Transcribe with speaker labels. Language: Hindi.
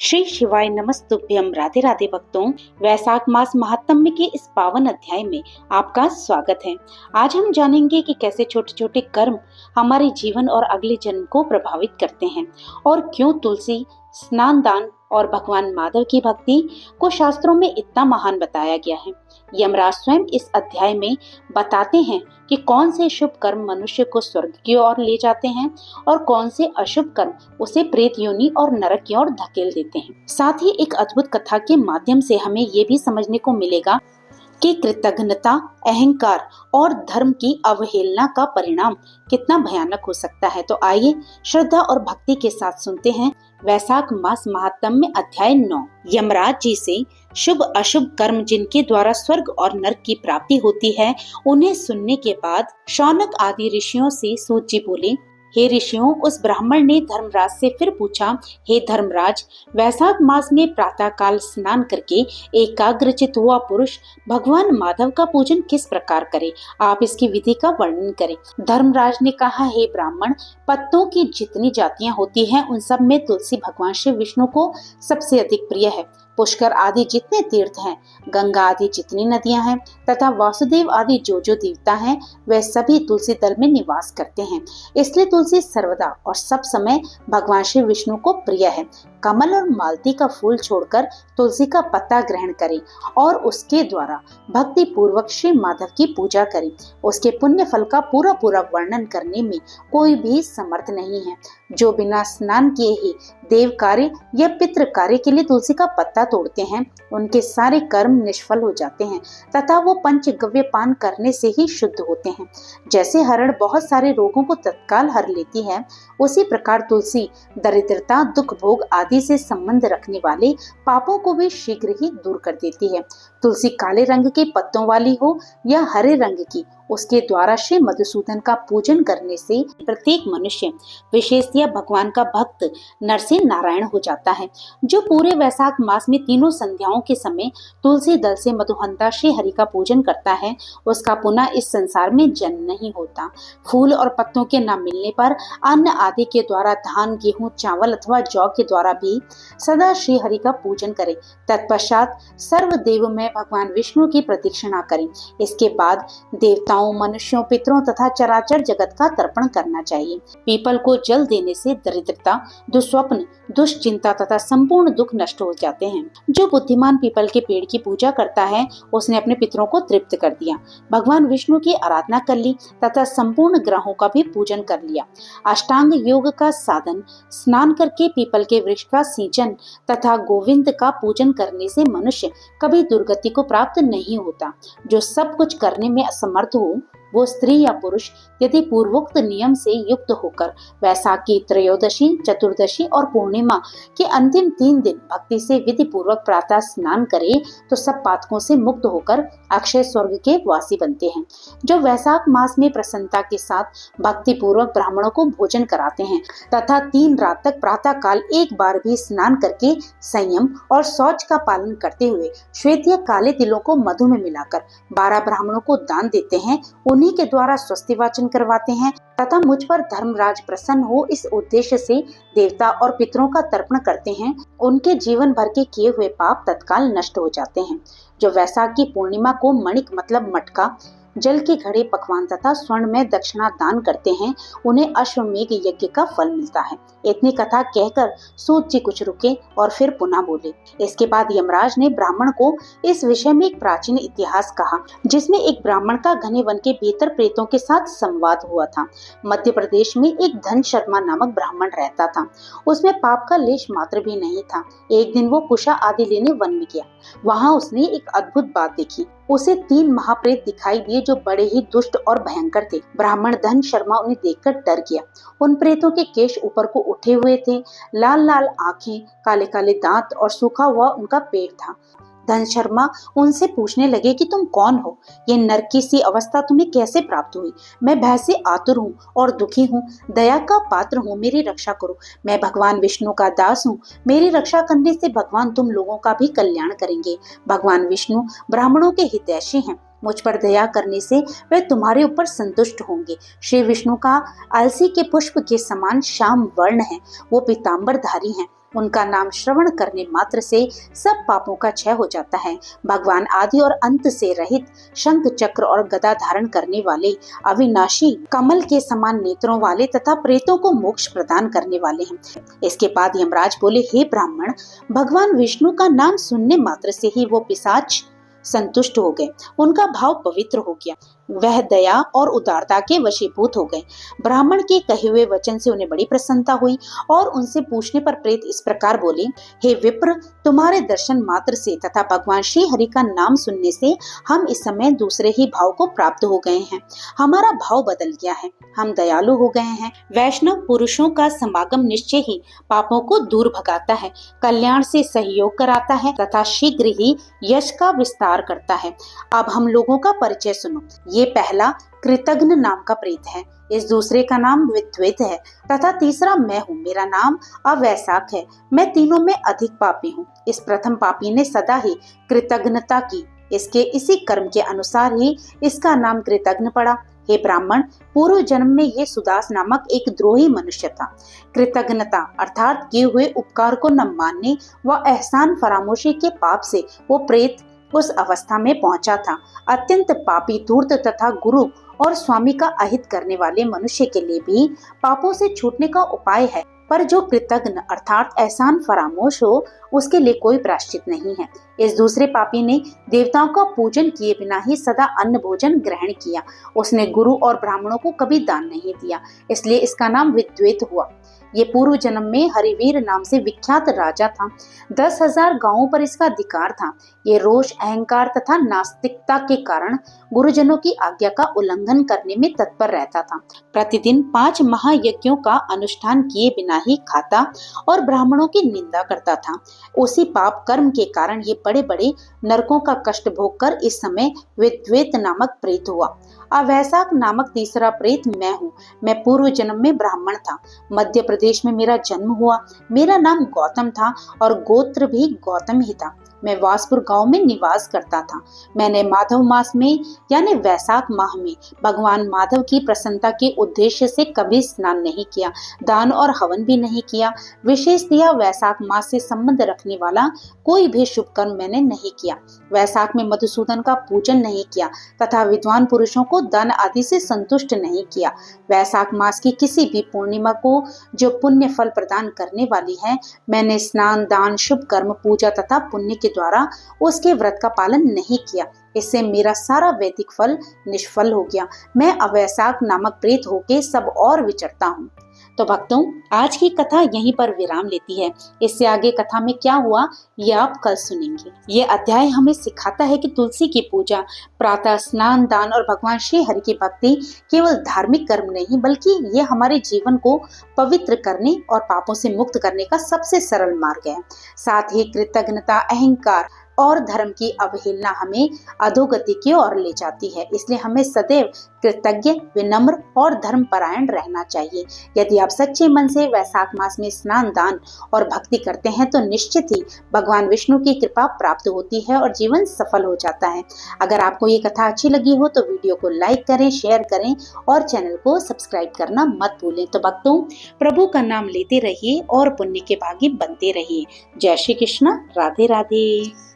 Speaker 1: श्री शिवाय नमस्तुभ्यम। राधे राधे भक्तों, वैशाख मास महात्म्य के इस पावन अध्याय में आपका स्वागत है। आज हम जानेंगे कि कैसे छोटे छोटे कर्म हमारे जीवन और अगले जन्म को प्रभावित करते हैं और क्यों तुलसी, स्नान दान और भगवान माधव की भक्ति को शास्त्रों में इतना महान बताया गया है। यमराज स्वयं इस अध्याय में बताते हैं कि कौन से शुभ कर्म मनुष्य को स्वर्ग की ओर ले जाते हैं और कौन से अशुभ कर्म उसे प्रेत योनि और नरक की ओर धकेल देते हैं। साथ ही एक अद्भुत कथा के माध्यम से हमें ये भी समझने को मिलेगा कि कृतज्ञता, अहंकार और धर्म की अवहेलना का परिणाम कितना भयानक हो सकता है। तो आइए श्रद्धा और भक्ति के साथ सुनते हैं वैशाख मास महात्म्य अध्याय 9। यमराज जी से शुभ अशुभ कर्म जिनके द्वारा स्वर्ग और नरक की प्राप्ति होती है, उन्हें सुनने के बाद शौनक आदि ऋषियों से सूत जी बोले, हे ऋषियों, उस ब्राह्मण ने धर्मराज से फिर पूछा, हे धर्मराज, वैशाख मास में प्रातः काल स्नान करके एकाग्रचित हुआ पुरुष भगवान माधव का पूजन किस प्रकार करे? आप इसकी विधि का वर्णन करें। धर्मराज ने कहा, हे ब्राह्मण, पत्तों की जितनी जातियां होती हैं, उन सब में तुलसी भगवान श्री विष्णु को सबसे अधिक प्रिय है। पुष्कर आदि जितने तीर्थ हैं, गंगा आदि जितनी नदियां हैं तथा वासुदेव आदि जो देवता हैं, वे सभी तुलसी दल में निवास करते हैं। इसलिए तुलसी सर्वदा और सब समय भगवान श्री विष्णु को प्रिय है। कमल और मालती का फूल छोड़कर तुलसी का पत्ता ग्रहण करें और उसके द्वारा भक्ति पूर्वक श्री माधव की पूजा करें। उसके पुण्य फल का पूरा वर्णन करने में कोई भी समर्थ नहीं है। जो बिना स्नान किए ही देव कार्य या पितृ कार्य के लिए तुलसी का पत्ता तोड़ते हैं, उनके सारे कर्म निष्फल हो जाते हैं तथा वो पंचगव्य पान करने से ही शुद्ध होते हैं। जैसे हरण बहुत सारे रोगों को तत्काल हर लेती है, उसी प्रकार तुलसी दरिद्रता, दुख भोग आदि से संबंध रखने वाले पापों को भी शीघ्र ही दूर कर देती है। तुलसी काले रंग के पत्तों वाली हो या हरे रंग की, उसके द्वारा श्री मधुसूदन का पूजन करने से प्रत्येक मनुष्य, विशेषतया भगवान का भक्त, नर से नारायण हो जाता है। जो पूरे वैशाख मास में तीनों संध्याओं के समय तुलसी दल से मधुहंता श्री हरि का पूजन करता है, उसका पुनः इस संसार में जन्म नहीं होता। फूल और पत्तों के न मिलने पर अन्न आदि के द्वारा, धान, गेहूं, चावल अथवा जौ के द्वारा भी सदा श्री हरि का पूजन करें। तत्पश्चात सर्वदेव में भगवान विष्णु की प्रदक्षिणा करें। इसके बाद देवताओं, मनुष्यों, पितरों तथा चराचर जगत का तर्पण करना चाहिए। पीपल को जल देने से दरिद्रता, दुस्वप्न, दुश्चिंता तथा संपूर्ण दुख नष्ट हो जाते हैं। जो बुद्धिमान पीपल के पेड़ की पूजा करता है, उसने अपने पितरों को तृप्त कर दिया, भगवान विष्णु की आराधना कर ली तथा संपूर्ण ग्रहों का भी पूजन कर लिया। अष्टांग योग का साधन, स्नान करके पीपल के वृक्ष का सींचन तथा गोविंद का पूजन करने से मनुष्य कभी दुर्गति को प्राप्त नहीं होता। जो सब कुछ करने में असमर्थ हो, वो स्त्री या पुरुष यदि पूर्वोक्त नियम से युक्त होकर वैशाख की त्रयोदशी, चतुर्दशी और पूर्णिमा के अंतिम 3 दिन भक्ति से विधि पूर्वक प्रातः स्नान करे, तो सब पातकों से मुक्त होकर अक्षय स्वर्ग के वासी बनते हैं। जो वैशाख मास में प्रसन्नता के साथ भक्ति पूर्वक ब्राह्मणों को भोजन कराते हैं तथा 3 रात तक प्रातः काल एक बार भी स्नान करके संयम और शौच का पालन करते हुए श्वेत या काले तिलों को मधु में मिलाकर 12 ब्राह्मणों को दान देते हैं, उन्हीं के द्वारा स्वस्ति वाचन करवाते हैं तथा मुझ पर धर्मराज प्रसन्न हो, इस उद्देश्य से देवता और पितरों का तर्पण करते हैं, उनके जीवन भर के किए हुए पाप तत्काल नष्ट हो जाते हैं। जो वैशाख की पूर्णिमा को मणिक मतलब मटका, जल के घड़े, पकवान तथा स्वर्ण में दक्षिणा दान करते हैं, उन्हें अश्वमेघ यज्ञ का फल मिलता है। इतनी कथा कहकर सूत जी कुछ रुके और फिर पुनः बोले। इसके बाद यमराज ने ब्राह्मण को इस विषय में एक प्राचीन इतिहास कहा, जिसमें एक ब्राह्मण का घने वन के भीतर प्रेतों के साथ संवाद हुआ था। मध्य प्रदेश में एक धन शर्मा नामक ब्राह्मण रहता था। उसमें पाप का लेश मात्र भी नहीं था। एक दिन वो कुशा आदि लेने वन में गया। वहां उसने एक अद्भुत बात देखी। उसे 3 महाप्रेत दिखाई दिए जो बड़े ही दुष्ट और भयंकर थे। ब्राह्मण धन शर्मा उन्हें देखकर डर गया। उन प्रेतों के केश ऊपर को उठे हुए थे, लाल लाल आंखें, काले काले दांत और सूखा हुआ उनका पेट था। धन शर्मा उनसे पूछने लगे कि तुम कौन हो? ये नरकी सी अवस्था तुम्हें कैसे प्राप्त हुई? मैं भय से आतुर हूँ और दुखी हूँ, दया का पात्र हूँ, मेरी रक्षा करो। मैं भगवान विष्णु का दास हूँ, मेरी रक्षा करने से भगवान तुम लोगों का भी कल्याण करेंगे। भगवान विष्णु ब्राह्मणों के हितैषी हैं, मुझ पर दया करने से वे तुम्हारे ऊपर संतुष्ट होंगे। श्री विष्णु का अलसी के पुष्प के समान श्याम वर्ण है, वो पीतांबरधारी हैं। उनका नाम श्रवण करने मात्र से सब पापों का क्षय हो जाता है। भगवान आदि और अंत से रहित, शंख चक्र और गदा धारण करने वाले, अविनाशी, कमल के समान नेत्रों वाले तथा प्रेतों को मोक्ष प्रदान करने वाले हैं। इसके बाद यमराज बोले, हे ब्राह्मण, भगवान विष्णु का नाम सुनने मात्र से ही वो पिशाच संतुष्ट हो गए। उनका भाव पवित्र हो गया। वह दया और उदारता के वशीभूत हो गए। ब्राह्मण के कहे हुए वचन से उन्हें बड़ी प्रसन्नता हुई और उनसे पूछने पर प्रेत इस प्रकार बोले, हे विप्र, तुम्हारे दर्शन मात्र से तथा भगवान श्री हरि का नाम सुनने से हम इस समय दूसरे ही भाव को प्राप्त हो गए हैं। हमारा भाव बदल गया है, हम दयालु हो गए हैं। वैष्णव पुरुषों का समागम निश्चय ही पापों को दूर भगाता है, कल्याण से सहयोग कराता है तथा शीघ्र ही यश का विस्तार करता है। अब हम लोगों का परिचय सुनो। ये पहला कृतघ्न नाम का प्रेत है, इस दूसरे का नाम विद्वेत है तथा तीसरा मैं हूँ, मेरा नाम अवैसाख है। मैं तीनों में अधिक पापी हूँ। इस प्रथम पापी ने सदा ही कृतघ्नता की, इसके इसी कर्म के अनुसार ही इसका नाम कृतघ्न पड़ा। हे ब्राह्मण, पूर्व जन्म में ये सुदास नामक एक द्रोही मनुष्य था। कृतघ्नता अर्थात किए हुए उपकार को न मानने व एहसान फरामोशी के पाप से वो प्रेत उस अवस्था में पहुंचा था। अत्यंत पापी, धूर्त तथा गुरु और स्वामी का अहित करने वाले मनुष्य के लिए भी पापों से छूटने का उपाय है, पर जो कृतघ्न अर्थात एहसान फरामोश हो उसके लिए कोई प्रायश्चित नहीं है। इस दूसरे पापी ने देवताओं का पूजन किए बिना ही सदा अन्न भोजन ग्रहण किया। उसने गुरु और ब्राह्मणों को कभी दान नहीं दिया, इसलिए इसका नाम विद्वेत हुआ। ये पूर्व जन्म में हरिवीर नाम से विख्यात राजा था। 10,000 गांवों पर इसका अधिकार था। ये रोष, अहंकार तथा नास्तिकता के कारण गुरुजनों की आज्ञा का उल्लंघन करने में तत्पर रहता था। प्रतिदिन 5 महायज्ञों का अनुष्ठान किए बिना ही खाता और ब्राह्मणों की निंदा करता था। उसी पाप कर्म के कारण ये बड़े बड़े नरकों का कष्ट भोगकर इस समय विद्वेत नामक प्रेत हुआ। अवैसाख नामक तीसरा प्रेत मैं हूँ। मैं पूर्व जन्म में ब्राह्मण था। मध्य प्रदेश में मेरा जन्म हुआ। मेरा नाम गौतम था और गोत्र भी गौतम ही था। मैं वासपुर गांव में निवास करता था। मैंने माधव मास में यानी वैसाख माह में भगवान माधव की प्रसन्नता के उद्देश्य से कभी स्नान नहीं किया, दान और हवन भी नहीं किया। विशेषतया वैसाख मास से संबंध रखने वाला कोई भी शुभ कर्म मैंने नहीं किया। वैसाख में मधुसूदन का पूजन नहीं किया तथा विद्वान पुरुषों को दान आदि से संतुष्ट नहीं किया। वैसाख मास की किसी भी पूर्णिमा को जो पुण्य फल प्रदान करने वाली है, मैंने स्नान, दान, शुभ कर्म, पूजा तथा पुण्य के द्वारा उसके व्रत का पालन नहीं किया। इससे मेरा सारा वैदिक फल निष्फल हो गया। मैं अवैसाख नामक प्रेत होके सब और विचरता हूँ। तो भक्तों, आज की कथा यहीं पर विराम लेती है। इससे आगे कथा में क्या हुआ ये आप कल सुनेंगे। ये अध्याय हमें सिखाता है कि तुलसी की पूजा, प्रातः स्नान, दान और भगवान श्री हरि की भक्ति केवल धार्मिक कर्म नहीं, बल्कि ये हमारे जीवन को पवित्र करने और पापों से मुक्त करने का सबसे सरल मार्ग है। साथ ही कृतज्ञता, अहंकार और धर्म की अवहेलना हमें अधोगति की ओर ले जाती है। इसलिए हमें सदैव कृतज्ञ, विनम्र और धर्मपरायण रहना चाहिए। यदि आप सच्चे मन से वैसाख मास में स्नान, दान और भक्ति करते हैं तो निश्चित ही भगवान विष्णु की कृपा प्राप्त होती है और जीवन सफल हो जाता है। अगर आपको ये कथा अच्छी लगी हो तो वीडियो को लाइक करें, शेयर करें और चैनल को सब्सक्राइब करना मत भूलें। तो भक्तों, प्रभु का नाम लेते रहिए और पुण्य के भागी बनते रहिए। जय श्री कृष्ण। राधे राधे।